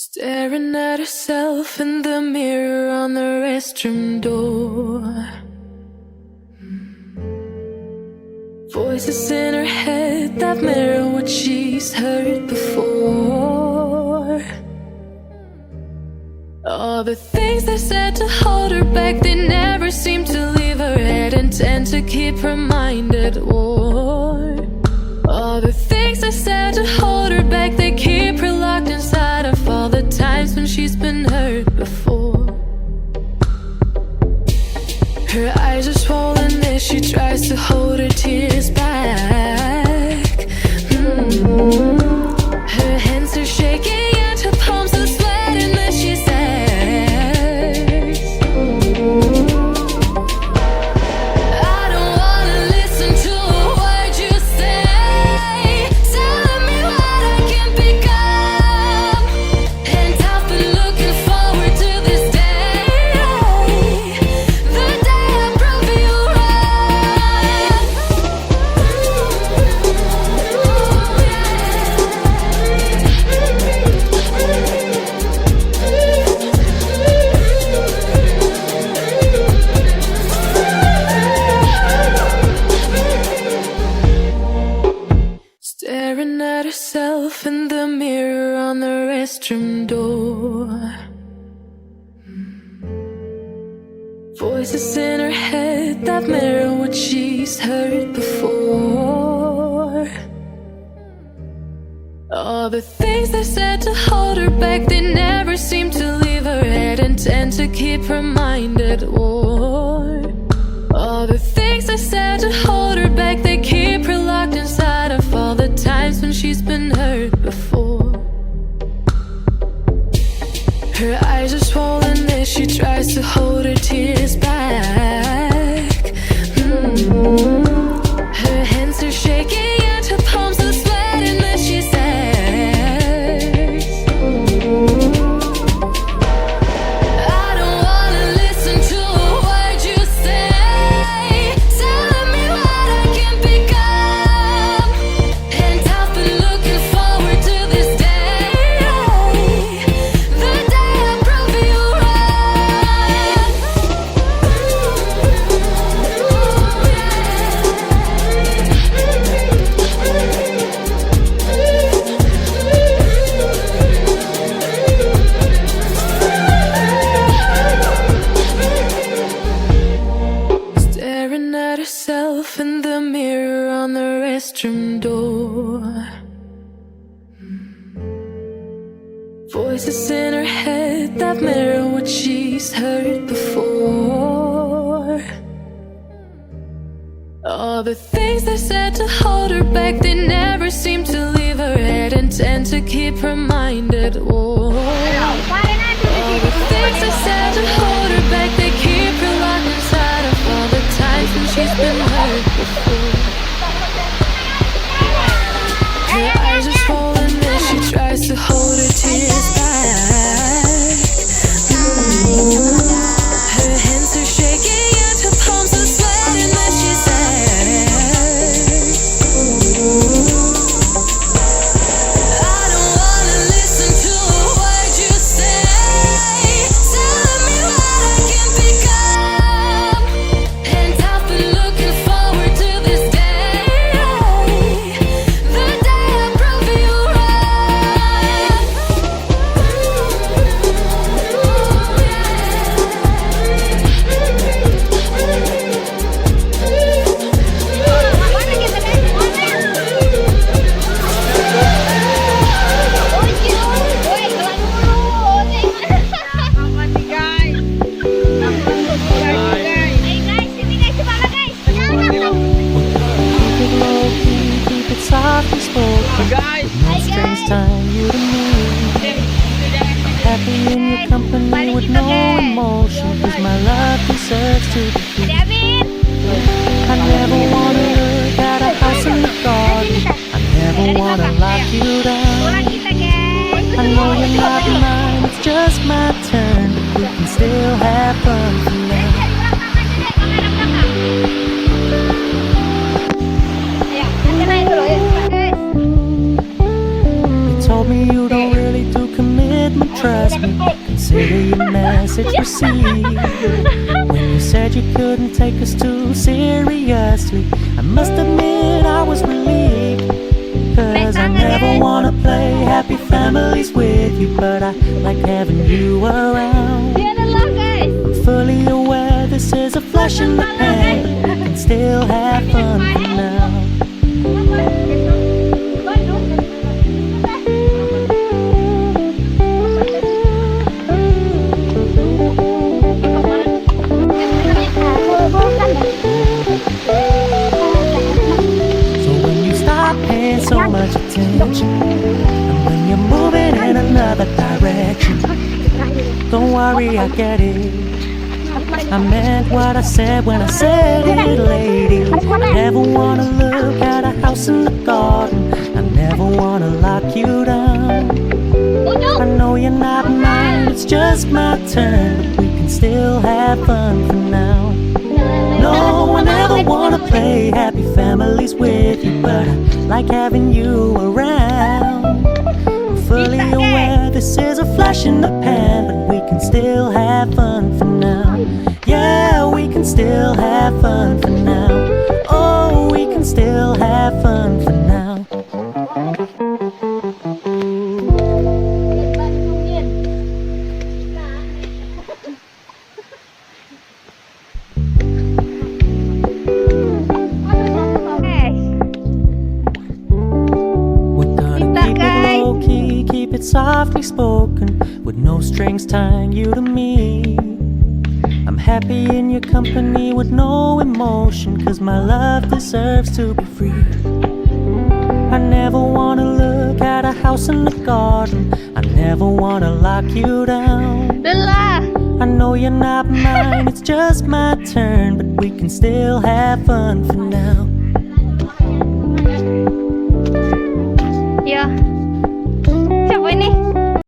Staring at herself in the mirror on the restroom door. Voices in her head that mirror what she's heard before. All the things they said to hold her back, they never seem to leave her head and tend to keep her mind at war. All the things they said to hold her back, they keep her locked inside of all the times when she's been hurt before. Her eyes are swollen as she tries to hold her tears back. Her hands are shaking and her palms are sweating as she says, I don't wanna listen to a word you say, telling me what I can become. And I've been looking forward to this day, the day I prove you staring at herself in the mirror on the restroom door. Voices in her head that mirror what she's heard before. All the things they said to hold her back, they never seem to leave her head and tend to keep her mind at war. All the things they said to hold her back, they keep her locked inside of all the times when she's been hurt before. Her eyes are swollen as she tries to hold her tears back. Her hands are shaking and her palms are sweating as she says, I don't wanna listen to a word you say, telling me what I can become. And I've been looking forward to this day, the day I prove you staring at herself in the mirror on the restroom door. Voices in her head that mirror what she's heard before. All the things they said to hold her back, they never seem to leave her head and tend to keep her mind at war. All the things they said to hold her back, they keep her locked inside of all the times when she's been hurt before. Her eyes are swollen as she tries to hold her tears back. Her hands are shaking and her palms are sweating as she says, I don't wanna listen to a word you say, telling me what I can become. And I've been looking forward to this day, the day I prove you Keep it soft and spoken. No strings tying you to me. Happy in your company with no emotion, 'cause my love deserves to be free. I never wanna look at a house in the garden. I never wanna lock you down. I know you're not mine, it's just my turn, but we can still have fun tonight. You told me you don't really do commitment trust me, consider your message received. When you said you couldn't take us too seriously, I must admit I was relieved. Cause I never wanna play happy families with you, but I like having you around. I'm fully aware this is a flash in the pan, we can still have fun for now. So much attention, and when you're moving in another direction, don't worry, I get it. I meant what I said when I said it, lady. I never wanna look at a house in the garden, I never wanna lock you down. I know you're not mine, it's just my turn, but we can still have fun for now. No, I never wanna play happy families with you, but I like having you around. I'm fully aware this is a flash in the pan, but we can still have fun for now. Yeah, we can still have fun for now. Oh, we can still have fun for now. Softly spoken, with no strings tying you to me. I'm happy in your company with no emotion, cause my love deserves to be free. I never wanna look at a house in the garden, I never wanna lock you down. I know you're not mine, it's just my turn, but we can still have fun for now.